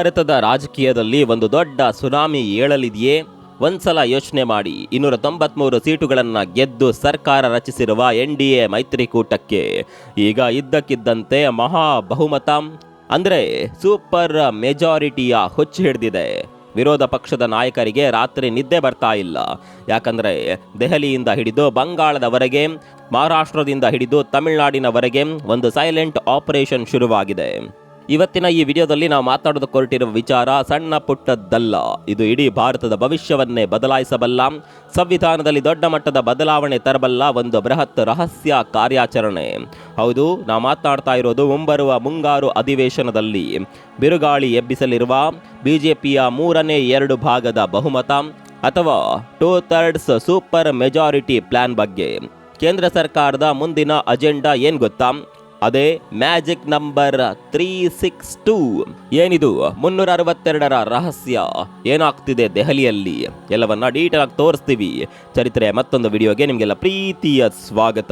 ಭಾರತದ ರಾಜಕೀಯದಲ್ಲಿ ಒಂದು ದೊಡ್ಡ ಸುನಾಮಿ ಏಳಲಿದೆಯೇ? ಒಂದ್ಸಲ ಯೋಚನೆ ಮಾಡಿ. 293 ಸೀಟುಗಳನ್ನು ಗೆದ್ದು ಸರ್ಕಾರ ರಚಿಸಿರುವ NDA ಮೈತ್ರಿಕೂಟಕ್ಕೆ ಈಗ ಇದ್ದಕ್ಕಿದ್ದಂತೆ ಮಹಾ ಬಹುಮತ ಅಂದರೆ ಸೂಪರ್ ಮೆಜಾರಿಟಿಯ ಹುಚ್ಚು ಹಿಡಿದಿದೆ. ವಿರೋಧ ಪಕ್ಷದ ನಾಯಕರಿಗೆ ರಾತ್ರಿ ನಿದ್ದೆ ಬರ್ತಾ ಇಲ್ಲ. ಯಾಕಂದರೆ ದೆಹಲಿಯಿಂದ ಹಿಡಿದು ಬಂಗಾಳದವರೆಗೆ, ಮಹಾರಾಷ್ಟ್ರದಿಂದ ಹಿಡಿದು ತಮಿಳುನಾಡಿನವರೆಗೆ ಒಂದು ಸೈಲೆಂಟ್ ಆಪರೇಷನ್ ಶುರುವಾಗಿದೆ. ಇವತ್ತಿನ ಈ ವಿಡಿಯೋದಲ್ಲಿ ನಾವು ಮಾತಾಡೋದಕ್ಕೆ ಹೊರಟಿರುವ ವಿಚಾರ ಸಣ್ಣ ಪುಟ್ಟದ್ದಲ್ಲ. ಇದು ಇಡೀ ಭಾರತದ ಭವಿಷ್ಯವನ್ನೇ ಬದಲಾಯಿಸಬಲ್ಲ, ಸಂವಿಧಾನದಲ್ಲಿ ದೊಡ್ಡ ಮಟ್ಟದ ಬದಲಾವಣೆ ತರಬಲ್ಲ ಒಂದು ಬೃಹತ್ ರಹಸ್ಯ ಕಾರ್ಯಾಚರಣೆ. ಹೌದು, ನಾವು ಮಾತನಾಡ್ತಾ ಇರೋದು ಮುಂಬರುವ ಮುಂಗಾರು ಅಧಿವೇಶನದಲ್ಲಿ ಬಿರುಗಾಳಿ ಎಬ್ಬಿಸಲಿರುವ ಬಿಜೆಪಿಯ 3/2 ಭಾಗದ ಬಹುಮತ ಅಥವಾ 2/3 ಸೂಪರ್ ಮೆಜಾರಿಟಿ ಪ್ಲಾನ್ ಬಗ್ಗೆ. ಕೇಂದ್ರ ಸರ್ಕಾರದ ಮುಂದಿನ ಅಜೆಂಡಾ ಏನ್ ಗೊತ್ತಾ? ಅದೇ ಮ್ಯಾಜಿಕ್ ನಂಬರ್ 362. ಏನಿದು 362ರ ರಹಸ್ಯ? ಏನಾಗ್ತಿದೆ ದೆಹಲಿಯಲ್ಲಿ? ಎಲ್ಲವನ್ನ ಡೀಟೇಲ್ ಆಗಿ ತೋರಿಸ್ತೀವಿ. ಚರಿತ್ರೆಯ ಮತ್ತೊಂದು ವಿಡಿಯೋಗೆ ನಿಮಗೆಲ್ಲ ಪ್ರೀತಿಯ ಸ್ವಾಗತ.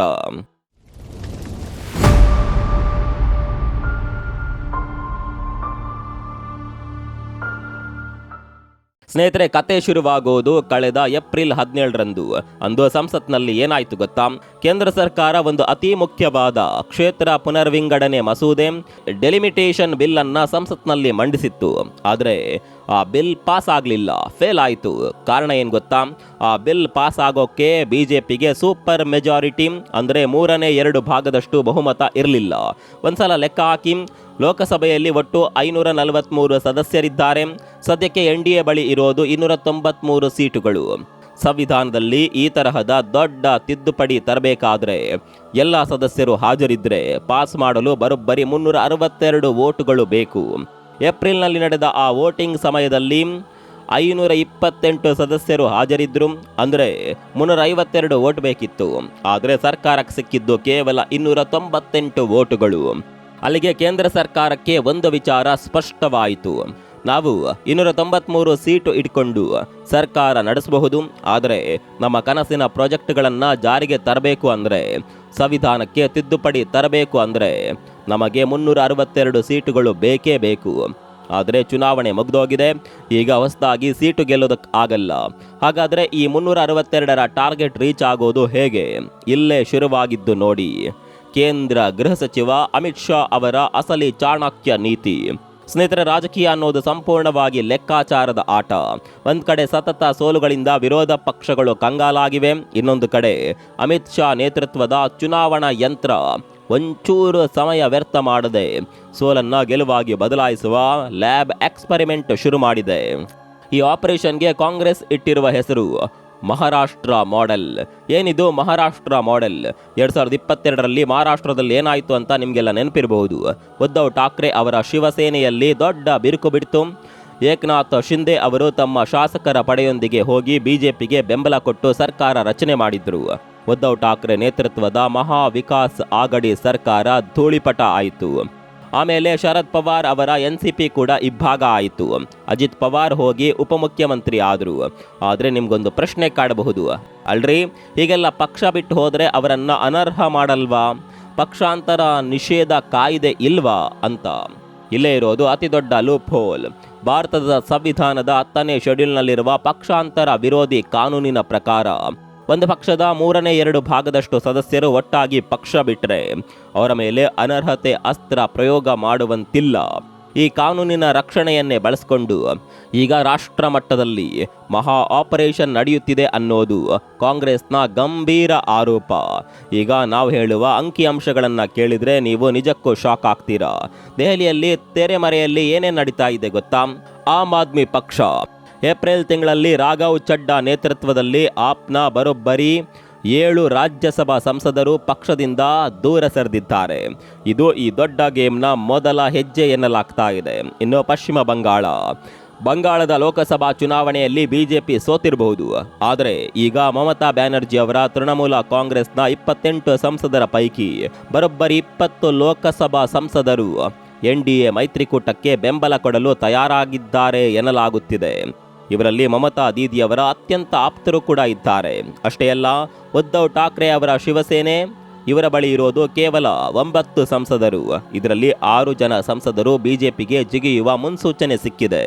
ಸ್ನೇಹಿತರೆ, ಕತೆ ಶುರುವಾಗುವುದು ಕಳೆದ ಏಪ್ರಿಲ್ 17ರಂದು. ಅಂದು ಸಂಸತ್ನಲ್ಲಿ ಏನಾಯ್ತು ಗೊತ್ತಾ? ಕೇಂದ್ರ ಸರ್ಕಾರ ಒಂದು ಅತಿ ಮುಖ್ಯವಾದ ಕ್ಷೇತ್ರ ಪುನರ್ವಿಂಗಡಣೆ ಮಸೂದೆ ಡೆಲಿಮಿಟೇಷನ್ ಬಿಲ್ ಅನ್ನ ಸಂಸತ್ನಲ್ಲಿ ಮಂಡಿಸಿತ್ತು. ಆದರೆ ಆ ಬಿಲ್ ಪಾಸ್ ಆಗಲಿಲ್ಲ, ಫೇಲ್ ಆಯಿತು. ಕಾರಣ ಏನು ಗೊತ್ತಾ? ಆ ಬಿಲ್ ಪಾಸ್ ಆಗೋಕ್ಕೆ ಬಿಜೆಪಿಗೆ ಸೂಪರ್ ಮೆಜಾರಿಟಿ ಅಂದರೆ 3/2 ಭಾಗದಷ್ಟು ಬಹುಮತ ಇರಲಿಲ್ಲ. ಒಂದ್ಸಲ ಲೆಕ್ಕ ಹಾಕಿ, ಲೋಕಸಭೆಯಲ್ಲಿ ಒಟ್ಟು 543 ಸದಸ್ಯರಿದ್ದಾರೆ. ಸದ್ಯಕ್ಕೆ NDA ಬಳಿ ಇರೋದು 293 ಸೀಟುಗಳು. ಸಂವಿಧಾನದಲ್ಲಿ ಈ ತರಹದ ದೊಡ್ಡ ತಿದ್ದುಪಡಿ ತರಬೇಕಾದ್ರೆ ಎಲ್ಲ ಸದಸ್ಯರು ಹಾಜರಿದ್ರೆ ಪಾಸ್ ಮಾಡಲು ಬರೋಬ್ಬರಿ 362 ವೋಟುಗಳು ಬೇಕು. ಏಪ್ರಿಲ್ನಲ್ಲಿ ನಡೆದ ಆ ವೋಟಿಂಗ್ ಸಮಯದಲ್ಲಿ 528 ಸದಸ್ಯರು ಹಾಜರಿದ್ರು. ಅಂದರೆ 352 ವೋಟ್ ಬೇಕಿತ್ತು. ಆದರೆ ಸರ್ಕಾರಕ್ಕೆ ಸಿಕ್ಕಿದ್ದು ಕೇವಲ 298 ವೋಟುಗಳು. ಅಲ್ಲಿಗೆ ಕೇಂದ್ರ ಸರ್ಕಾರಕ್ಕೆ ಒಂದು ವಿಚಾರ ಸ್ಪಷ್ಟವಾಯಿತು. ನಾವು 293 ಸೀಟು ಇಟ್ಕೊಂಡು ಸರ್ಕಾರ ನಡೆಸಬಹುದು, ಆದರೆ ನಮ್ಮ ಕನಸಿನ ಪ್ರಾಜೆಕ್ಟ್ಗಳನ್ನು ಜಾರಿಗೆ ತರಬೇಕು ಅಂದರೆ, ಸಂವಿಧಾನಕ್ಕೆ ತಿದ್ದುಪಡಿ ತರಬೇಕು ಅಂದರೆ ನಮಗೆ 362 ಸೀಟುಗಳು ಬೇಕೇ ಬೇಕು. ಆದರೆ ಚುನಾವಣೆ ಮುಗಿದೋಗಿದೆ. ಈಗ ಹೊಸದಾಗಿ ಸೀಟು ಗೆಲ್ಲೋದಕ್ಕೆ ಆಗಲ್ಲ. ಹಾಗಾದರೆ ಈ 362ರ ಟಾರ್ಗೆಟ್ ರೀಚ್ ಆಗೋದು ಹೇಗೆ? ಇಲ್ಲೇ ಶುರುವಾಗಿದ್ದು ನೋಡಿ. ಕೇಂದ್ರ ಗೃಹ ಸಚಿವ ಅಮಿತ್ ಶಾ ಅವರ ಅಸಲಿ ಚಾಣಕ್ಯ ನೀತಿ. ಸ್ನೇಹಿತರೆ, ರಾಜಕೀಯ ಅನ್ನೋದು ಸಂಪೂರ್ಣವಾಗಿ ಲೆಕ್ಕಾಚಾರದ ಆಟ. ಒಂದು ಕಡೆ ಸತತ ಸೋಲುಗಳಿಂದ ವಿರೋಧ ಪಕ್ಷಗಳು ಕಂಗಾಲಾಗಿವೆ. ಇನ್ನೊಂದು ಕಡೆ ಅಮಿತ್ ಶಾ ನೇತೃತ್ವದ ಚುನಾವಣಾ ಯಂತ್ರ ಒಂಚೂರು ಸಮಯ ವ್ಯರ್ಥ ಮಾಡದೆ ಸೋಲನ್ನು ಗೆಲುವಾಗಿ ಬದಲಾಯಿಸುವ ಲ್ಯಾಬ್ ಎಕ್ಸ್ಪರಿಮೆಂಟ್ ಶುರು ಮಾಡಿದೆ. ಈ ಆಪರೇಷನ್ಗೆ ಕಾಂಗ್ರೆಸ್ ಇಟ್ಟಿರುವ ಹೆಸರು ಮಹಾರಾಷ್ಟ್ರ ಮಾಡೆಲ್. ಏನಿದು ಮಹಾರಾಷ್ಟ್ರ ಮಾಡೆಲ್? 2022ರಲ್ಲಿ ಮಹಾರಾಷ್ಟ್ರದಲ್ಲಿ ಏನಾಯಿತು ಅಂತ ನಿಮಗೆಲ್ಲ ನೆನಪಿರಬಹುದು. ಉದ್ಧವ್ ಠಾಕ್ರೆ ಅವರ ಶಿವಸೇನೆಯಲ್ಲಿ ದೊಡ್ಡ ಬಿರುಕು ಬಿಡ್ತು. ಏಕನಾಥ್ ಶಿಂದೆ ಅವರು ತಮ್ಮ ಶಾಸಕರ ಪಡೆಯೊಂದಿಗೆ ಹೋಗಿ ಬಿಜೆಪಿಗೆ ಬೆಂಬಲ ಕೊಟ್ಟು ಸರ್ಕಾರ ರಚನೆ ಮಾಡಿದ್ರು. ಉದ್ಧವ್ ಠಾಕ್ರೆ ನೇತೃತ್ವದ ಮಹಾ ವಿಕಾಸ್ ಆಘಡಿ ಸರ್ಕಾರ ಧೂಳಿಪಟ ಆಯಿತು. ಆಮೇಲೆ ಶರದ್ ಪವಾರ್ ಅವರ NCP ಕೂಡ ಇಬ್ಬಾಗ ಆಯಿತು. ಅಜಿತ್ ಪವಾರ್ ಹೋಗಿ ಉಪಮುಖ್ಯಮಂತ್ರಿ ಆದರು. ಆದರೆ ನಿಮ್ಗೊಂದು ಪ್ರಶ್ನೆ ಕಾಡಬಹುದು, ಅಲ್ರಿ ಹೀಗೆಲ್ಲ ಪಕ್ಷ ಬಿಟ್ಟು ಹೋದರೆ ಅವರನ್ನು ಅನರ್ಹ ಮಾಡಲ್ವಾ? ಪಕ್ಷಾಂತರ ನಿಷೇಧ ಕಾಯ್ದೆ ಇಲ್ವಾ ಅಂತ. ಇಲ್ಲೇ ಇರೋದು ಅತಿ ದೊಡ್ಡ ಲೂಪ್ ಹೋಲ್. ಭಾರತದ ಸಂವಿಧಾನದ 10ನೇ ಶೆಡ್ಯೂಲ್ನಲ್ಲಿರುವ ಪಕ್ಷಾಂತರ ವಿರೋಧಿ ಕಾನೂನಿನ ಪ್ರಕಾರ ಒಂದು ಪಕ್ಷದ 3/2 ಭಾಗದಷ್ಟು ಸದಸ್ಯರು ಒಟ್ಟಾಗಿ ಪಕ್ಷ ಬಿಟ್ಟರೆ ಅವರ ಮೇಲೆ ಅನರ್ಹತೆ ಅಸ್ತ್ರ ಪ್ರಯೋಗ ಮಾಡುವಂತಿಲ್ಲ. ಈ ಕಾನೂನಿನ ರಕ್ಷಣೆಯನ್ನೇ ಬಳಸಿಕೊಂಡು ಈಗ ರಾಷ್ಟ್ರ ಮಟ್ಟದಲ್ಲಿ ಮಹಾ ಆಪರೇಷನ್ ನಡೆಯುತ್ತಿದೆ ಅನ್ನೋದು ಕಾಂಗ್ರೆಸ್ನ ಗಂಭೀರ ಆರೋಪ. ಈಗ ನಾವು ಹೇಳುವ ಅಂಕಿಅಂಶಗಳನ್ನು ಕೇಳಿದರೆ ನೀವು ನಿಜಕ್ಕೂ ಶಾಕ್ ಆಗ್ತೀರಾ. ದೆಹಲಿಯಲ್ಲಿ ತೆರೆಮರೆಯಲ್ಲಿ ಏನೇನು ನಡೀತಾ ಇದೆ ಗೊತ್ತಾ? ಆಮ್ ಆದ್ಮಿ ಪಕ್ಷ ಏಪ್ರಿಲ್ ತಿಂಗಳಲ್ಲಿ ರಾಘವ್ ಚಡ್ಡಾ ನೇತೃತ್ವದಲ್ಲಿ ಆಪ್ನ ಬರೋಬ್ಬರಿ 7 ರಾಜ್ಯಸಭಾ ಸಂಸದರು ಪಕ್ಷದಿಂದ ದೂರ ಸರಿದಿದ್ದಾರೆ. ಇದು ಈ ದೊಡ್ಡ ಗೇಮ್ನ ಮೊದಲ ಹೆಜ್ಜೆ ಎನ್ನಲಾಗ್ತಾ ಇದೆ. ಇನ್ನು ಪಶ್ಚಿಮ ಬಂಗಾಳದ ಲೋಕಸಭಾ ಚುನಾವಣೆಯಲ್ಲಿ ಬಿಜೆಪಿ ಸೋತಿರಬಹುದು. ಆದರೆ ಈಗ ಮಮತಾ ಬ್ಯಾನರ್ಜಿ ಅವರ ತೃಣಮೂಲ ಕಾಂಗ್ರೆಸ್ನ 28 ಸಂಸದರ ಪೈಕಿ ಬರೋಬ್ಬರಿ 20 ಲೋಕಸಭಾ ಸಂಸದರು NDA ಮೈತ್ರಿಕೂಟಕ್ಕೆ ಬೆಂಬಲ ಕೊಡಲು ತಯಾರಾಗಿದ್ದಾರೆ ಎನ್ನಲಾಗುತ್ತಿದೆ. ಇವರಲ್ಲಿ ಮಮತಾ ದೀದಿಯವರ ಅತ್ಯಂತ ಆಪ್ತರು ಕೂಡ ಇದ್ದಾರೆ. ಅಷ್ಟೇ ಅಲ್ಲ, ಉದ್ಧವ್ ಠಾಕ್ರೆ ಅವರ ಶಿವಸೇನೆ ಇವರ ಬಳಿ ಇರೋದು ಕೇವಲ 9 ಸಂಸದರು. ಇದರಲ್ಲಿ 6 ಜನ ಸಂಸದರು ಬಿಜೆಪಿಗೆ ಜಿಗಿಯುವ ಮುನ್ಸೂಚನೆ ಸಿಕ್ಕಿದೆ.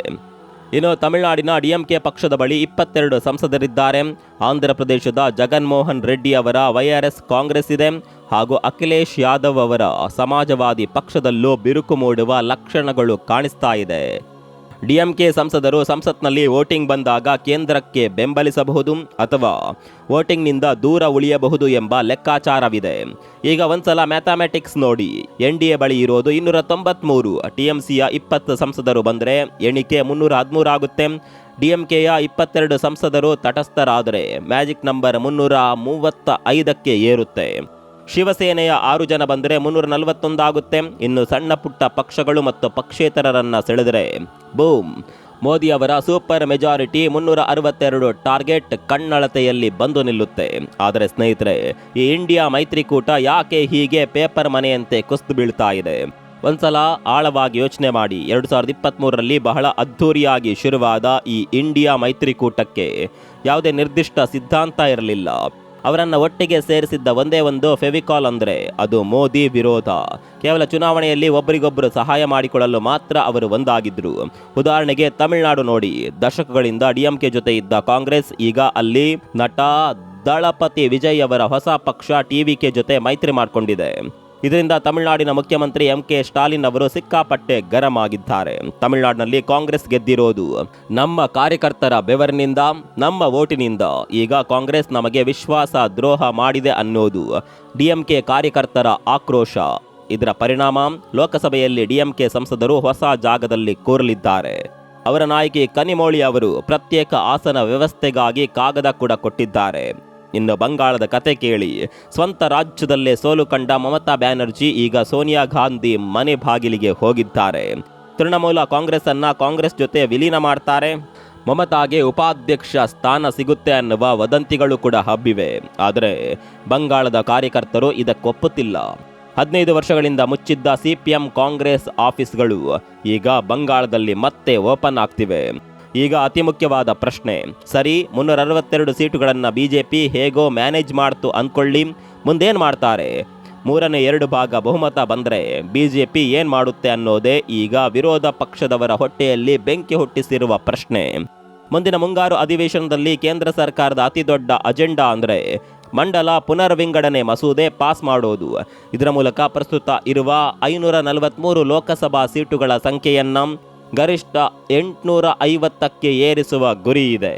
ಇನ್ನು ತಮಿಳುನಾಡಿನ ಡಿಎಂಕೆ ಪಕ್ಷದ ಬಳಿ 22 ಸಂಸದರಿದ್ದಾರೆ. ಆಂಧ್ರ ಪ್ರದೇಶದ ಜಗನ್ಮೋಹನ್ ರೆಡ್ಡಿ ಅವರ ವೈಆರ್ಎಸ್ ಕಾಂಗ್ರೆಸ್ ಇದೆ ಹಾಗೂ ಅಖಿಲೇಶ್ ಯಾದವ್ ಅವರ ಸಮಾಜವಾದಿ ಪಕ್ಷದಲ್ಲೂ ಬಿರುಕು ಮೂಡುವ ಲಕ್ಷಣಗಳು ಕಾಣಿಸ್ತಾ ಇದೆ. ಡಿಎಂಕೆ ಸಂಸದರು ಸಂಸತ್ನಲ್ಲಿ ವೋಟಿಂಗ್ ಬಂದಾಗ ಕೇಂದ್ರಕ್ಕೆ ಬೆಂಬಲಿಸಬಹುದು ಅಥವಾ ವೋಟಿಂಗ್ನಿಂದ ದೂರ ಉಳಿಯಬಹುದು ಎಂಬ ಲೆಕ್ಕಾಚಾರವಿದೆ. ಈಗ ಒಂದ್ಸಲ ಮ್ಯಾಥಮೆಟಿಕ್ಸ್ ನೋಡಿ. ಎನ್ಡಿಎ ಬಳಿ ಇರೋದು 293, ಟಿಎಂಸಿಯ 20 ಸಂಸದರು ಬಂದರೆ ಎಣಿಕೆ 313 ಆಗುತ್ತೆ. ಡಿಎಂಕೆಯ 22 ಸಂಸದರು ತಟಸ್ಥರಾದರೆ ಮ್ಯಾಜಿಕ್ ನಂಬರ್ 335ಕ್ಕೆ ಏರುತ್ತೆ. ಶಿವಸೇನೆಯ 6 ಜನ ಬಂದರೆ 341 ಆಗುತ್ತೆ. ಇನ್ನು ಸಣ್ಣ ಪುಟ್ಟ ಪಕ್ಷಗಳು ಮತ್ತು ಪಕ್ಷೇತರರನ್ನ ಸೆಳೆದರೆ ಬೂಮ್, ಮೋದಿ ಅವರ ಸೂಪರ್ ಮೆಜಾರಿಟಿ 362 ಟಾರ್ಗೆಟ್ ಕಣ್ಣಳತೆಯಲ್ಲಿ ಬಂದು ನಿಲ್ಲುತ್ತೆ. ಆದರೆ ಸ್ನೇಹಿತರೆ, ಈ ಇಂಡಿಯಾ ಮೈತ್ರಿಕೂಟ ಯಾಕೆ ಹೀಗೆ ಪೇಪರ್ ಮನೆಯಂತೆ ಕುಸಿದು ಬೀಳ್ತಾ ಇದೆ? ಒಂದ್ಸಲ ಆಳವಾಗಿ ಯೋಚನೆ ಮಾಡಿ. 2023ರಲ್ಲಿ ಬಹಳ ಅದ್ಧೂರಿಯಾಗಿ ಶುರುವಾದ ಈ ಇಂಡಿಯಾ ಮೈತ್ರಿಕೂಟಕ್ಕೆ ಯಾವುದೇ ನಿರ್ದಿಷ್ಟ ಸಿದ್ಧಾಂತ ಇರಲಿಲ್ಲ. ಅವರನ್ನು ಒಟ್ಟಿಗೆ ಸೇರಿಸಿದ್ದ ಒಂದೇ ಒಂದು ಫೆವಿಕಾಲ್ ಅಂದರೆ ಅದು ಮೋದಿ ವಿರೋಧ. ಕೇವಲ ಚುನಾವಣೆಯಲ್ಲಿ ಒಬ್ಬರಿಗೊಬ್ಬರು ಸಹಾಯ ಮಾಡಿಕೊಳ್ಳಲು ಮಾತ್ರ ಅವರು ಒಂದಾಗಿದ್ರು. ಉದಾಹರಣೆಗೆ ತಮಿಳುನಾಡು ನೋಡಿ. ದಶಕಗಳಿಂದ ಡಿಎಂಕೆ ಜೊತೆ ಇದ್ದ ಕಾಂಗ್ರೆಸ್ ಈಗ ಅಲ್ಲಿ ನಟ ದಳಪತಿ ವಿಜಯ್ ಅವರ ಹೊಸ ಪಕ್ಷ ಟಿವಿಕೆ ಜೊತೆ ಮೈತ್ರಿ ಮಾಡಿಕೊಂಡಿದೆ. ಇದರಿಂದ ತಮಿಳುನಾಡಿನ ಮುಖ್ಯಮಂತ್ರಿ ಎಂಕೆ ಸ್ಟಾಲಿನ್ ಅವರು ಸಿಕ್ಕಾಪಟ್ಟೆ ಗರಂ ಆಗಿದ್ದಾರೆ. ತಮಿಳುನಾಡಿನಲ್ಲಿ ಕಾಂಗ್ರೆಸ್ ಗೆದ್ದಿರೋದು ನಮ್ಮ ಕಾರ್ಯಕರ್ತರ ಬೆವರಿನಿಂದ, ನಮ್ಮ ವೋಟಿನಿಂದ. ಈಗ ಕಾಂಗ್ರೆಸ್ ನಮಗೆ ವಿಶ್ವಾಸ ದ್ರೋಹ ಮಾಡಿದೆ ಅನ್ನೋದು ಡಿಎಂಕೆ ಕಾರ್ಯಕರ್ತರ ಆಕ್ರೋಶ. ಇದರ ಪರಿಣಾಮ ಲೋಕಸಭೆಯಲ್ಲಿ ಡಿಎಂಕೆ ಸಂಸದರು ಹೊಸ ಜಾಗದಲ್ಲಿ ಕೂರಲಿದ್ದಾರೆ. ಅವರ ನಾಯಕಿ ಕನಿಮೋಳಿ ಅವರು ಪ್ರತ್ಯೇಕ ಆಸನ ವ್ಯವಸ್ಥೆಗಾಗಿ ಕಾಗದ ಕೂಡ ಕೊಟ್ಟಿದ್ದಾರೆ. ಇನ್ನು ಬಂಗಾಳದ ಕತೆ ಕೇಳಿ. ಸ್ವಂತ ರಾಜ್ಯದಲ್ಲೇ ಸೋಲು ಕಂಡ ಮಮತಾ ಬ್ಯಾನರ್ಜಿ ಈಗ ಸೋನಿಯಾ ಗಾಂಧಿ ಮನೆ ಬಾಗಿಲಿಗೆ ಹೋಗಿದ್ದಾರೆ. ತೃಣಮೂಲ ಕಾಂಗ್ರೆಸ್ ಅನ್ನ ಕಾಂಗ್ರೆಸ್ ಜೊತೆ ವಿಲೀನ ಮಾಡ್ತಾರೆ. ಮಮತಾಗೆ ಉಪಾಧ್ಯಕ್ಷ ಸ್ಥಾನ ಸಿಗುತ್ತೆ ಅನ್ನುವ ವದಂತಿಗಳು ಕೂಡ ಹಬ್ಬಿವೆ. ಆದರೆ ಬಂಗಾಳದ ಕಾರ್ಯಕರ್ತರು ಇದಕ್ಕೊಪ್ಪುತ್ತಿಲ್ಲ. 15 ವರ್ಷಗಳಿಂದ ಮುಚ್ಚಿದ್ದ ಸಿಪಿಎಂ ಕಾಂಗ್ರೆಸ್ ಆಫೀಸ್ಗಳು ಈಗ ಬಂಗಾಳದಲ್ಲಿ ಮತ್ತೆ ಓಪನ್ ಆಗ್ತಿವೆ. ಈಗ ಅತಿ ಮುಖ್ಯವಾದ ಪ್ರಶ್ನೆ, ಸರಿ 362 ಸೀಟುಗಳನ್ನು ಬಿಜೆಪಿ ಹೇಗೋ ಮ್ಯಾನೇಜ್ ಮಾಡ್ತು ಅಂದ್ಕೊಳ್ಳಿ, ಮುಂದೇನು ಮಾಡ್ತಾರೆ? 3/2 ಭಾಗ ಬಹುಮತ ಬಂದರೆ ಬಿಜೆಪಿ ಏನು ಮಾಡುತ್ತೆ ಅನ್ನೋದೇ ಈಗ ವಿರೋಧ ಪಕ್ಷದವರ ಹೊಟ್ಟೆಯಲ್ಲಿ ಬೆಂಕಿ ಹುಟ್ಟಿಸಿರುವ ಪ್ರಶ್ನೆ. ಮುಂದಿನ ಮುಂಗಾರು ಅಧಿವೇಶನದಲ್ಲಿ ಕೇಂದ್ರ ಸರ್ಕಾರದ ಅತಿ ದೊಡ್ಡ ಅಜೆಂಡಾ ಅಂದರೆ ಮಂಡಲ ಪುನರ್ವಿಂಗಡಣೆ ಮಸೂದೆ ಪಾಸ್ ಮಾಡೋದು. ಇದರ ಮೂಲಕ ಪ್ರಸ್ತುತ ಇರುವ 543 ಲೋಕಸಭಾ ಸೀಟುಗಳ ಸಂಖ್ಯೆಯನ್ನು ಗರಿಷ್ಠ 850ಕ್ಕೆ ಏರಿಸುವ ಗುರಿ ಇದೆ.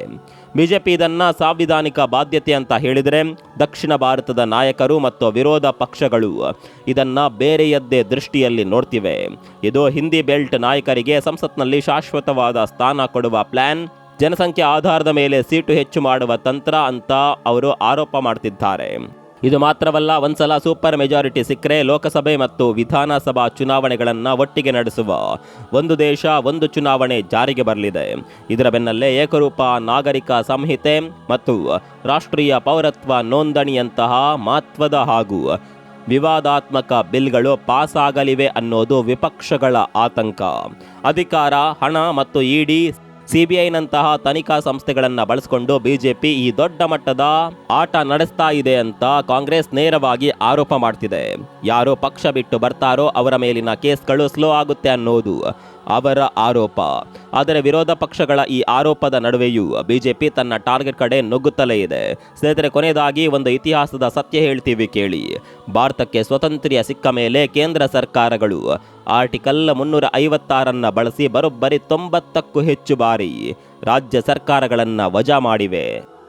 ಬಿಜೆಪಿ ಇದನ್ನು ಸಾಂವಿಧಾನಿಕ ಬಾಧ್ಯತೆ ಅಂತ ಹೇಳಿದರೆ, ದಕ್ಷಿಣ ಭಾರತದ ನಾಯಕರು ಮತ್ತು ವಿರೋಧ ಪಕ್ಷಗಳು ಇದನ್ನು ಬೇರೆಯದ್ದೇ ದೃಷ್ಟಿಯಲ್ಲಿ ನೋಡ್ತಿವೆ. ಇದು ಹಿಂದಿ ಬೆಲ್ಟ್ ನಾಯಕರಿಗೆ ಸಂಸತ್ನಲ್ಲಿ ಶಾಶ್ವತವಾದ ಸ್ಥಾನ ಕೊಡುವ ಪ್ಲಾನ್, ಜನಸಂಖ್ಯೆ ಆಧಾರದ ಮೇಲೆ ಸೀಟು ಹೆಚ್ಚು ಮಾಡುವ ತಂತ್ರ ಅಂತ ಅವರು ಆರೋಪ ಮಾಡ್ತಿದ್ದಾರೆ. ಇದು ಮಾತ್ರವಲ್ಲ, ಒಂದ್ಸಲ ಸೂಪರ್ ಮೆಜಾರಿಟಿ ಸಿಕ್ಕರೆ ಲೋಕಸಭೆ ಮತ್ತು ವಿಧಾನಸಭಾ ಚುನಾವಣೆಗಳನ್ನು ಒಟ್ಟಿಗೆ ನಡೆಸುವ ಒಂದು ದೇಶ ಒಂದು ಚುನಾವಣೆ ಜಾರಿಗೆ ಬರಲಿದೆ. ಇದರ ಬೆನ್ನಲ್ಲೇ ಏಕರೂಪ ನಾಗರಿಕ ಸಂಹಿತೆ ಮತ್ತು ರಾಷ್ಟ್ರೀಯ ಪೌರತ್ವ ನೋಂದಣಿಯಂತಹ ಮಹತ್ವದ ಹಾಗೂ ವಿವಾದಾತ್ಮಕ ಬಿಲ್ಗಳು ಪಾಸ್ ಆಗಲಿವೆ ಅನ್ನೋದು ವಿಪಕ್ಷಗಳ ಆತಂಕ. ಅಧಿಕಾರ, ಹಣ ಮತ್ತು ಇಡಿ, ಸಿಬಿಐನಂತಹ ತನಿಖಾ ಸಂಸ್ಥೆಗಳನ್ನು ಬಳಸಿಕೊಂಡು ಬಿಜೆಪಿ ಈ ದೊಡ್ಡ ಮಟ್ಟದ ಆಟ ನಡೆಸ್ತಾ ಇದೆ ಅಂತ ಕಾಂಗ್ರೆಸ್ ನೇರವಾಗಿ ಆರೋಪ ಮಾಡ್ತಿದೆ. ಯಾರು ಪಕ್ಷ ಬಿಟ್ಟು ಬರ್ತಾರೋ ಅವರ ಮೇಲಿನ ಕೇಸ್ಗಳು ಸ್ಲೋ ಆಗುತ್ತೆ ಅನ್ನೋದು ಅವರ ಆರೋಪ. ಆದರೆ ವಿರೋಧ ಪಕ್ಷಗಳ ಈ ಆರೋಪದ ನಡುವೆಯೂ ಬಿಜೆಪಿ ತನ್ನ ಟಾರ್ಗೆಟ್ ಕಡೆ ನುಗ್ಗುತ್ತಲೇ ಇದೆ. ಸ್ನೇಹಿತರೆ, ಕೊನೆಯದಾಗಿ ಒಂದು ಇತಿಹಾಸದ ಸತ್ಯ ಹೇಳ್ತೀವಿ ಕೇಳಿ. ಭಾರತಕ್ಕೆ ಸ್ವಾತಂತ್ರ್ಯ ಸಿಕ್ಕ ಮೇಲೆ ಕೇಂದ್ರ ಸರ್ಕಾರಗಳು ಆರ್ಟಿಕಲ್ 356 ಬಳಸಿ ಬರೋಬ್ಬರಿ 90ಕ್ಕೂ ಹೆಚ್ಚು ಬಾರಿ ರಾಜ್ಯ ಸರ್ಕಾರಗಳನ್ನು ವಜಾ ಮಾಡಿವೆ.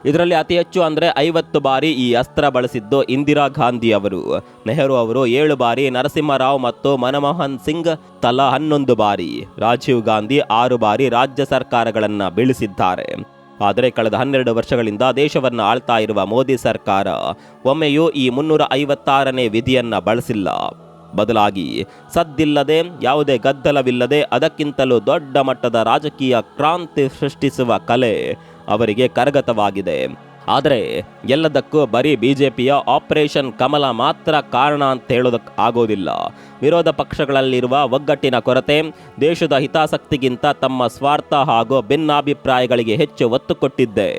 ಇದರಲ್ಲಿ ಅತಿ ಹೆಚ್ಚು ಅಂದರೆ 50 ಬಾರಿ ಈ ಅಸ್ತ್ರ ಬಳಸಿದ್ದು ಇಂದಿರಾ ಗಾಂಧಿ ಅವರು, ನೆಹರು ಅವರು 7 ಬಾರಿ, ನರಸಿಂಹರಾವ್ ಮತ್ತು ಮನಮೋಹನ್ ಸಿಂಗ್ ತಲಾ 11 ಬಾರಿ, ರಾಜೀವ್ ಗಾಂಧಿ 6 ಬಾರಿ ರಾಜ್ಯ ಸರ್ಕಾರಗಳನ್ನು ಬೀಳಿಸಿದ್ದಾರೆ. ಆದರೆ ಕಳೆದ 12 ವರ್ಷಗಳಿಂದ ದೇಶವನ್ನು ಆಳ್ತಾ ಇರುವ ಮೋದಿ ಸರ್ಕಾರ ಒಮ್ಮೆಯೂ ಈ 356ನೇ ವಿಧಿಯನ್ನು ಬಳಸಿಲ್ಲ. ಬದಲಾಗಿ ಸದ್ದಿಲ್ಲದೆ, ಯಾವುದೇ ಗದ್ದಲವಿಲ್ಲದೆ, ಅದಕ್ಕಿಂತಲೂ ದೊಡ್ಡ ಮಟ್ಟದ ರಾಜಕೀಯ ಕ್ರಾಂತಿ ಸೃಷ್ಟಿಸುವ ಕಲೆ ಅವರಿಗೆ ಕರಗತವಾಗಿದೆ. ಆದರೆ ಎಲ್ಲದಕ್ಕೂ ಬರೀ ಬಿಜೆಪಿಯ ಆಪರೇಷನ್ ಕಮಲ ಮಾತ್ರ ಕಾರಣ ಅಂತ ಹೇಳೋದಕ್ಕೆ ಆಗೋದಿಲ್ಲ. ವಿರೋಧ ಪಕ್ಷಗಳಲ್ಲಿರುವ ಒಗ್ಗಟ್ಟಿನ ಕೊರತೆ, ದೇಶದ ಹಿತಾಸಕ್ತಿಗಿಂತ ತಮ್ಮ ಸ್ವಾರ್ಥ ಹಾಗೂ ಭಿನ್ನಾಭಿಪ್ರಾಯಗಳಿಗೆ ಹೆಚ್ಚು ಒತ್ತು ಕೊಟ್ಟಿದ್ದೆ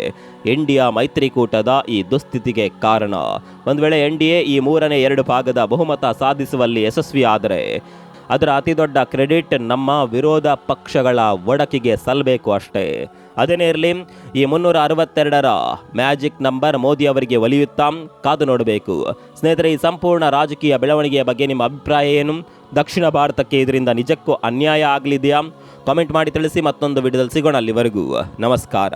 ಇಂಡಿಯಾ ಮೈತ್ರಿಕೂಟದ ಈ ದುಸ್ಥಿತಿಗೆ ಕಾರಣ. ಒಂದು ವೇಳೆ NDA ಈ 3/2 ಭಾಗದ ಬಹುಮತ ಸಾಧಿಸುವಲ್ಲಿ ಯಶಸ್ವಿಯಾದರೆ ಅದರ ಅತಿದೊಡ್ಡ ಕ್ರೆಡಿಟ್ ನಮ್ಮ ವಿರೋಧ ಪಕ್ಷಗಳ ಒಡಕಿಗೆ ಸಲ್ಲಬೇಕು ಅಷ್ಟೇ. ಅದೇನೇ ಇರಲಿ, ಈ 362ರ ಮ್ಯಾಜಿಕ್ ನಂಬರ್ ಮೋದಿ ಅವರಿಗೆ ಒಲಿಯುತ್ತಾ ಕಾದು ನೋಡಬೇಕು. ಸ್ನೇಹಿತರೆ, ಈ ಸಂಪೂರ್ಣ ರಾಜಕೀಯ ಬೆಳವಣಿಗೆಯ ಬಗ್ಗೆ ನಿಮ್ಮ ಅಭಿಪ್ರಾಯ ಏನು? ದಕ್ಷಿಣ ಭಾರತಕ್ಕೆ ಇದರಿಂದ ನಿಜಕ್ಕೂ ಅನ್ಯಾಯ ಆಗಲಿದೆಯಾ? ಕಾಮೆಂಟ್ ಮಾಡಿ ತಿಳಿಸಿ. ಮತ್ತೊಂದು ವಿಡಿಯೋದಲ್ಲಿ ಸಿಗೋಣ. ಅಲ್ಲಿವರೆಗೂ ನಮಸ್ಕಾರ.